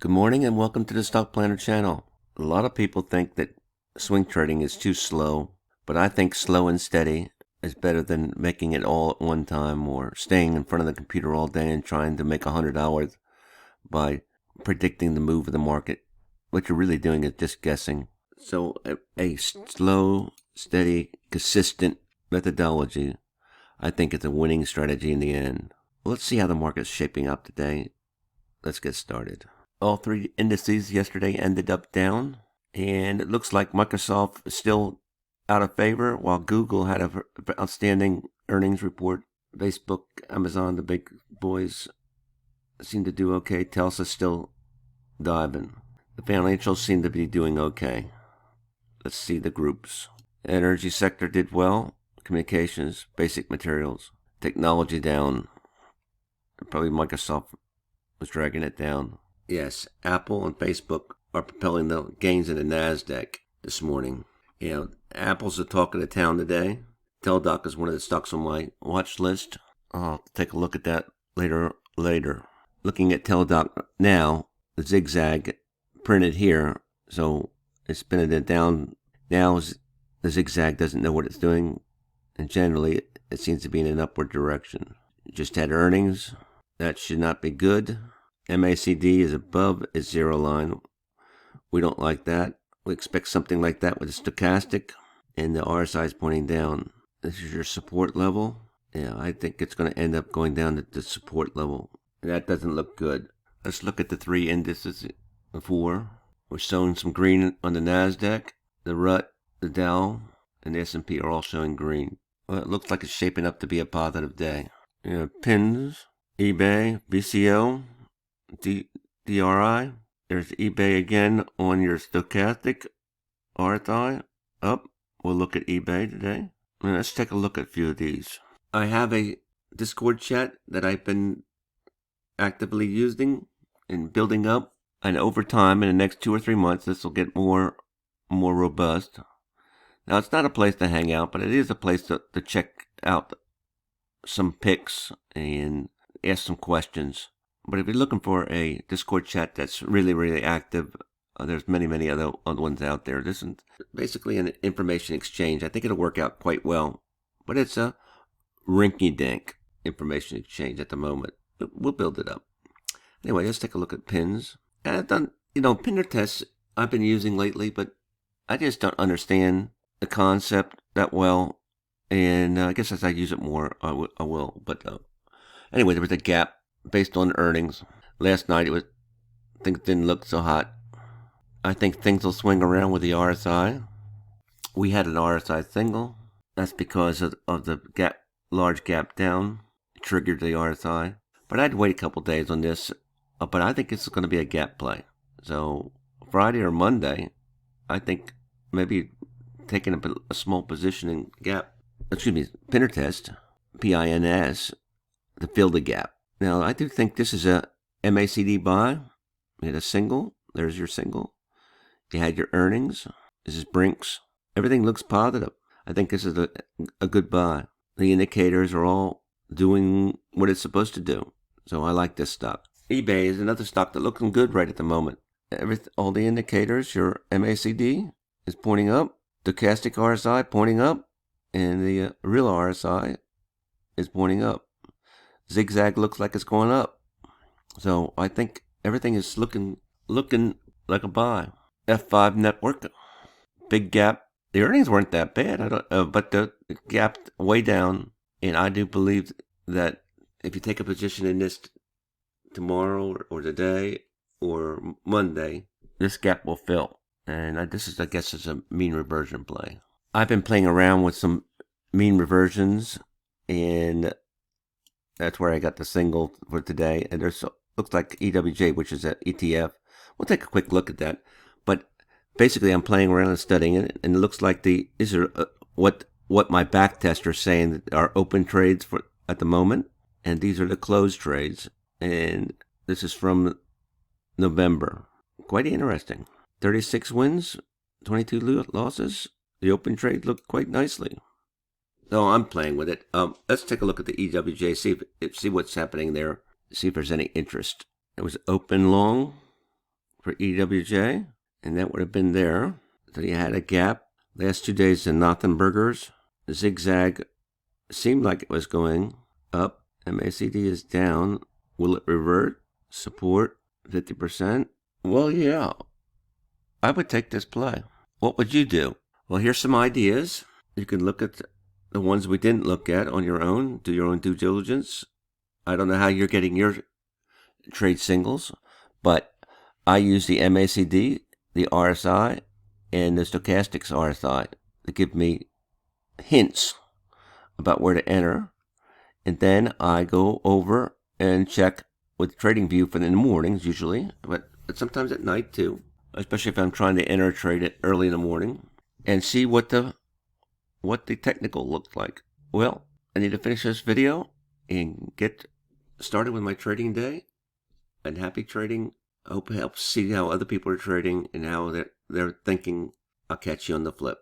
Good morning and welcome to the Stock Planner channel. A lot of people think that swing trading is too slow, but I think slow and steady is better than making it all at one time or staying in front of the computer all day and trying to make $100 by predicting the move of the market. What you're really doing is just guessing. So a slow, steady, consistent methodology, I think, is a winning strategy in the end. Let's see how the market's shaping up today. Let's get started. All three indices yesterday ended up down, and it looks like Microsoft is still out of favor, while Google had an outstanding earnings report. Facebook, Amazon, the big boys seem to do okay. Tesla's still diving. The financials seem to be doing okay. Let's see the groups. Energy sector did well. Communications, basic materials, technology down. Probably Microsoft was dragging it down. Yes, Apple and Facebook are propelling the gains in the NASDAQ this morning. Apple's the talk of the town today. TDOC is one of the stocks on my watch list. I'll take a look at that later. Looking at TDOC now, the zigzag printed here, so it's been it down. Now the zigzag doesn't know what it's doing, and generally it seems to be in an upward direction. Just had earnings. That should not be good. MACD is above its zero line. We don't like that. We expect something like that with a stochastic, and the RSI is pointing down. This is your support level. Yeah, I think it's going to end up going down to the support level. That doesn't look good. Let's look at the three indices before. We're showing some green on the NASDAQ. The RUT, the Dow, and the S&P are all showing green. Well, it looks like it's shaping up to be a positive day. Pins, eBay, BCO, DRI. There's eBay again on your stochastic RSI up. We'll look at eBay today. Let's take a look at a few of these. I have a Discord chat that I've been actively using and building up, and over time, in the next 2 or 3 months, this will get more robust. Now, it's not a place to hang out, but it is a place to check out some picks and ask some questions. But if you're looking for a Discord chat that's really, really active, there's many other ones out there. This is basically an information exchange. I think it'll work out quite well. But it's a rinky-dink information exchange at the moment. We'll build it up. Anyway, let's take a look at pins. And I've done, pinner tests I've been using lately, but I just don't understand the concept that well. And I guess as I use it more, I will. But anyway, there was a gap based on earnings. Last night things didn't look so hot. I think things will swing around with the RSI. We had an RSI single. That's because of the large gap down. It triggered the RSI. But I'd wait a couple days on this. But I think this is going to be a gap play. So Friday or Monday, I think maybe taking a small position in pinner test, PINS, to fill the gap. Now, I do think this is a MACD buy. We had a single. There's your single. You had your earnings. This is Brinks. Everything looks positive. I think this is a good buy. The indicators are all doing what it's supposed to do. So I like this stock. eBay is another stock that looking good right at the moment. All the indicators, your MACD is pointing up. Stochastic RSI pointing up. And the real RSI is pointing up. Zigzag looks like it's going up. So I think everything is looking like a buy. F5 network, big gap. The earnings weren't that bad, but the gap way down. And I do believe that if you take a position in this tomorrow or today or Monday, this gap will fill. And this is, I guess, is a mean reversion play. I've been playing around with some mean reversions, and that's where I got the single for today. And looks like EWJ, which is an ETF. We'll take a quick look at that. But basically, I'm playing around and studying it, and it looks like these are what my back tests are saying are open trades for at the moment, and these are the closed trades. And this is from November. Quite interesting. 36 wins, 22 losses. The open trade looked quite nicely. So I'm playing with it. Let's take a look at the EWJ, see what's happening there, see if there's any interest. It was open long, for EWJ, and that would have been there. So you had a gap. Last 2 days in nothing burgers. Zigzag seemed like it was going up. MACD is down. Will it revert? Support 50%. Well, yeah. I would take this play. What would you do? Well, here's some ideas. You can look at the ones we didn't look at on your own. Do your own due diligence. I don't know how you're getting your trade signals, but I use the MACD, the RSI, and the stochastics RSI to give me hints about where to enter. And then I go over and check with TradingView for the mornings usually, but sometimes at night too, especially if I'm trying to enter a trade it early in the morning, and see what the technical looks like. Well, I need to finish this video and get started with my trading day. And happy trading. I hope it helps see how other people are trading and how they're thinking. I'll catch you on the flip.